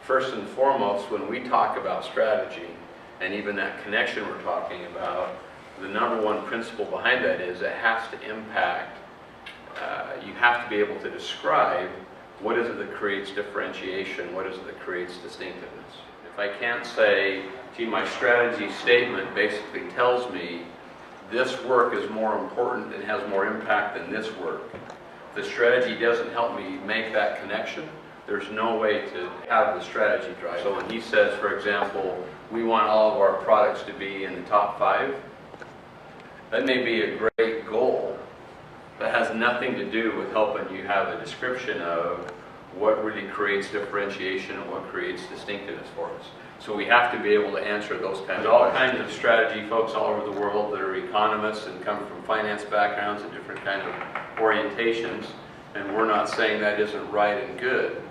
first and foremost, when we talk about strategy, and even that connection we're talking about, the number one principle behind that is it has to impact, you have to be able to describe what is it that creates differentiation, what is it that creates distinctiveness. If I can't say, gee, my strategy statement basically tells me this work is more important and has more impact than this work, the strategy doesn't help me make that connection, there's no way to have the strategy drive. So when he says, for example, we want all of our products to be in the top 5, that may be a great goal, but has nothing to do with helping you have a description of what really creates differentiation and what creates distinctiveness for us. So we have to be able to answer those kinds. There's all kinds of strategy folks all over the world that are economists and come from finance backgrounds and different kinds of orientations, and we're not saying that isn't right and good.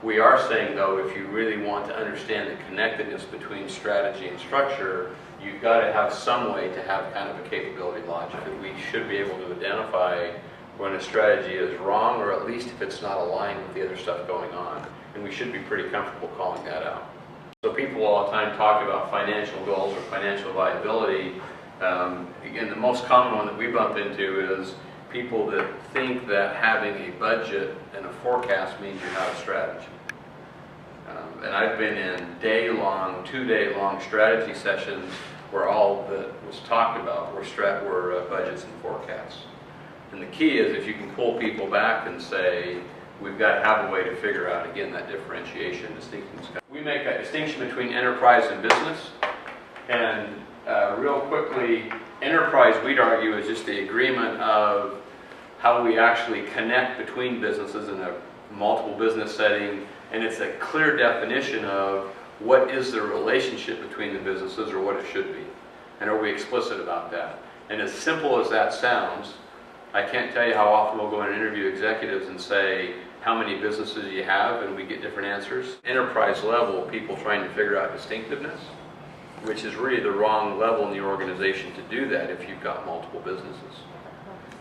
We are saying, though, if you really want to understand the connectedness between strategy and structure, you've got to have some way to have kind of a capability logic. We should be able to identify when a strategy is wrong, or at least if it's not aligned with the other stuff going on. And we should be pretty comfortable calling that out. So people all the time talk about financial goals or financial viability. Again, the most common one that we bump into is people that think that having a budget and a forecast means you have a strategy. And I've been in day-long, 2-day-long strategy sessions where all that was talked about were budgets and forecasts. And the key is if you can pull people back and say, we've got to have a way to figure out, again, that differentiation, distinctiveness. We make a distinction between enterprise and business. And real quickly, enterprise, we'd argue, is just the agreement of how we actually connect between businesses in a multiple business setting, and it's a clear definition of what is the relationship between the businesses or what it should be. And are we explicit about that? And as simple as that sounds, I can't tell you how often we'll go and interview executives and say, how many businesses you have, and we get different answers. Enterprise level, people trying to figure out distinctiveness, which is really the wrong level in the organization to do that if you've got multiple businesses.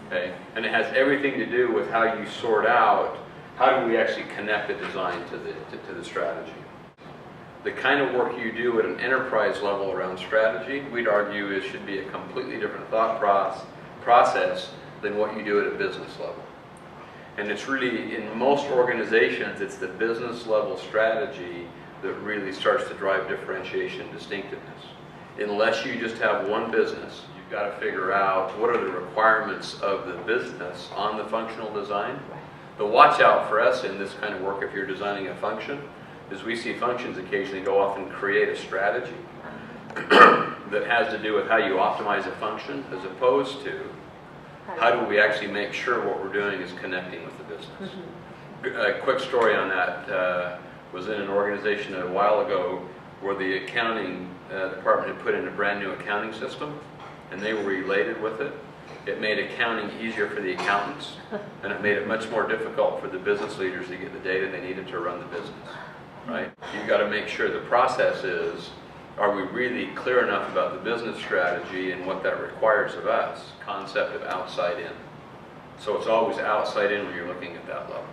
Okay? And it has everything to do with how you sort out, how do we actually connect the design to the strategy. The kind of work you do at an enterprise level around strategy, we'd argue it should be a completely different thought process than what you do at a business level. And it's really, in most organizations, it's the business level strategy that really starts to drive differentiation and distinctiveness. Unless you just have one business, you've got to figure out what are the requirements of the business on the functional design. The watch out for us in this kind of work, if you're designing a function, is we see functions occasionally go off and create a strategy that has to do with how you optimize a function, as opposed to how do we actually make sure what we're doing is connecting with the business. A quick story on that was in an organization a while ago where the accounting department had put in a brand new accounting system, and they were related with it. It made accounting easier for the accountants, and it made it much more difficult for the business leaders to get the data they needed to run the business. Right? You've got to make sure the process is, are we really clear enough about the business strategy and what that requires of us? Concept of outside in. So it's always outside in when you're looking at that level.